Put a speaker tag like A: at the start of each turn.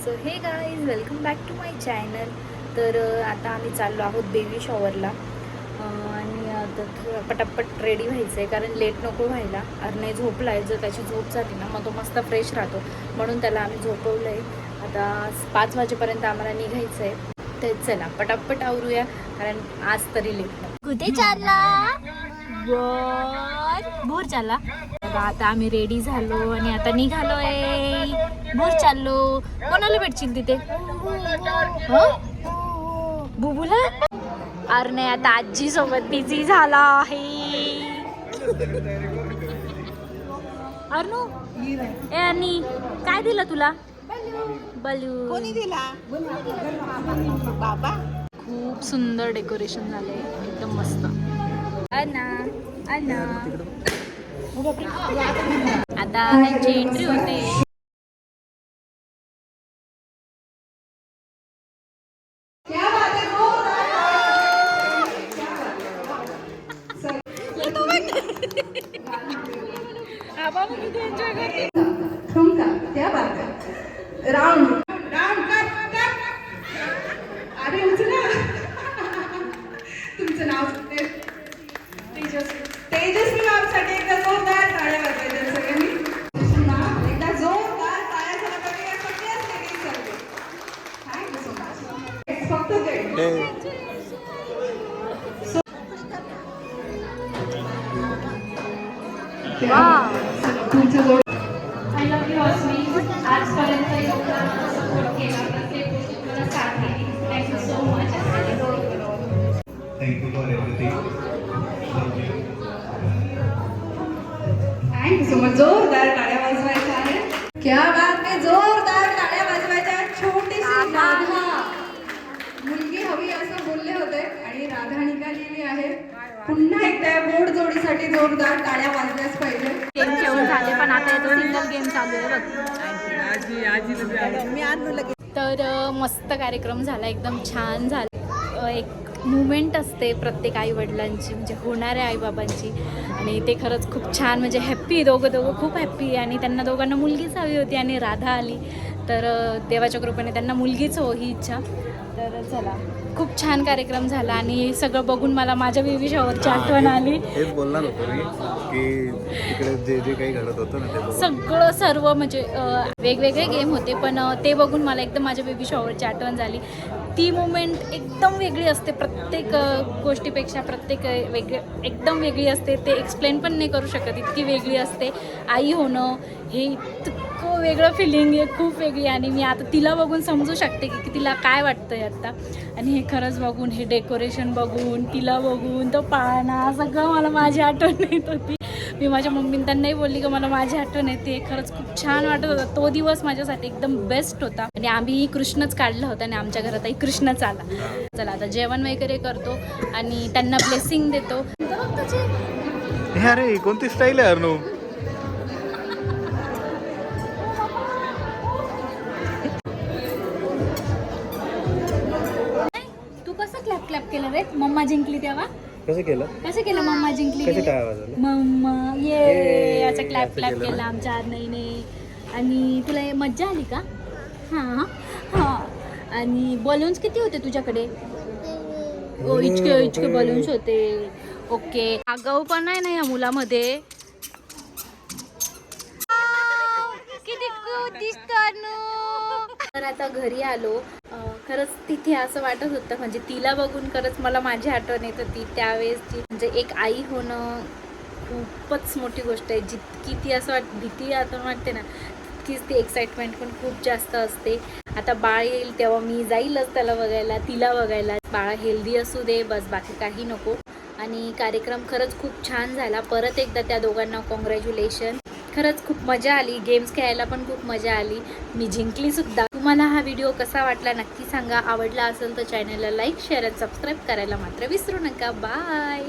A: So hey guys welcome back to my channel. तर आता आम्ही चाललो आहोत बेबी शॉवरला आणि आता पटापट रेडी व्हायचं आहे कारण लेट नको व्हायला. अरे झोपला आहे, जर त्याची झोप झाली ना मग तो मस्त फ्रेश राहतो, म्हणून त्याला आम्ही झोपवलं आहे. आता 5 वाजेपर्यंत आम्हाला निघायचं आहे. तर चला पटापट आवरूया कारण आज तरी लेट नाही. कुठे चालला? भोर चालला. आता आम्ही रेडी झालो आणि आता निघालोय. भोर चाललो. कोणाला भेटशील तिथे? बुबूला. अरे नाही, आता आजी सोबत बिझी झाला आहे. अर्नू ए आणि काय दिलं तुला? बलून.
B: कोणी दिला? बाबा.
A: खूप सुंदर डेकोरेशन झालंय, एकदम मस्त. अन्ना अन्ना आता त्यांची एंट्री होते.
B: राउंड राउंड कर. अरे उचला. तुमचं नाव तेजस्वी नावासाठी एकदा जोरदार टाळ्या वाजवायच्या सगळ्यांनी. एकदा जोरदार टाळ्या झाल्या पाहिजे या सगळ्याच लेडीजसाठी. Thank you so much. फक्त तुमचं जोड.
A: I love you Asmi. आजपर्यंत एवढा सपोर्ट केला, प्रत्येक गोष्टी मला साथ दिली. Thank you so much.
C: Thank you for everything.
B: Thank you so much. जोरदार टाळ्या वाजवायच्या आहेत. क्या बात आहे. जोरदार टाळ्या वाजवायच्या. छोटीशी राधा मुलगी हवी असं बोलले होते आणि राधा निघालेली आहे. पुन्हा एकदा गोड जोडीसाठी जोरदार टाळ्या वाजल्याच पाहिजे.
A: गेम खेळून झाले, पण आता येतो सिंगल गेम चालू आहे बघ. तर मस्त कार्यक्रम झाला, एकदम छान झाला. एक मुवमेंट असते प्रत्येक आईवडिलांची, म्हणजे होणाऱ्या आईबाबांची, आणि ते खरंच खूप छान, म्हणजे हॅप्पी. दोघं खूप हॅप्पी, आणि त्यांना दोघांना मुलगीच हवी होती आणि राधा आली. तर देवाच्या कृपेने त्यांना मुलगीच हो ही इच्छा. तर चला, खूप छान कार्यक्रम झाला आणि सगळं बघून मला माझ्या बेबी शॉवरची आठवण आली.
C: हेच बोलणार होतो मी की तिकडे जे जे काही घडत होतं ना ते
A: सगळं सर्व म्हणजे वेगवेगळे गेम होते, पण ते बघून मला एकदम माझ्या बेबी शॉवरची आठवण झाली. ती मुमेंट एकदम वेगळी असते, प्रत्येक गोष्टीपेक्षा प्रत्येक एकदम वेगळी असते. ते एक्सप्लेन पण नाही करू शकत, इतकी वेगळी असते. आई होणं हे इतकं वेगळं फिलिंग आहे, खूप वेगळी. आणि मी आता तिला बघून समजू शकते की तिला काय वाटतंय आत्ता. आणि हे खरंच बघून, हे डेकोरेशन बघून, तिला बघून, तो पाळणा, सगळं मला माझी आठवण येत होती. मी माझ्या मम्मीने त्यांनाही बोलली की मला माझी आठवण येते. खरंच खूप छान वाटत होता. तो दिवस माझ्यासाठी एकदम बेस्ट होता. आणि आम्ही कृष्णच काढलं होतं आणि आमच्या घरातही कृष्णच आला. चला आता जेवण वगैरे करतो आणि त्यांना ब्लेसिंग देतो.
C: अरे कोणती स्टाईल आहे अर्णव?
A: तू कसं क्लॅप क्लॅप केलं रे? मम्मा जिंकली तेव्हा
C: कसं केलं
A: मम्मा जिंकली?
C: कसे काय आवाज आला?
A: मम्मा ये असं क्लॅप
C: असं
A: क्लॅप
C: केलं
A: केला
C: ना?
A: आमच्या आरनाईने. आणि तुला मज्जा आली का? हां हां. आणि बलून्स किती होते तुझ्याकडे? ओ इचके बलून्स होते. ओके. आगाऊ पण आहे ना या मुलामध्ये. किती क्यूट दिसतो. तर आता घरी आलो. खरंच तिथे असं वाटत होतं, म्हणजे तिला बघून खरंच मला माझी आठवण येत होती त्यावेळेसची. म्हणजे एक आई होणं खूपच मोठी गोष्ट आहे. जितकी ती असं भीती आतून वाटते ना, तितकीच ती एक्साइटमेंट पण खूप जास्त असते. आता बाळ येईल तेव्हा मी जाईलच त्याला बघायला, तिला बघायला. बाळ हेल्दी असू दे बस, बाकी काही नको. आणि कार्यक्रम खरंच खूप छान झाला. परत एकदा त्या दोघांना कॉंग्रॅच्युलेशन. खरंच खूप मजा आली. गेम्स खेळायला पण खूप मजा आली. मी जिंकली सुद्धा. तुम्हाला हा व्हिडिओ कसा वाटला नक्की सांगा. आवडला असेल तर चॅनलला लाईक, शेअर आणि सबस्क्राईब करायला मात्र विसरू नका. बाय.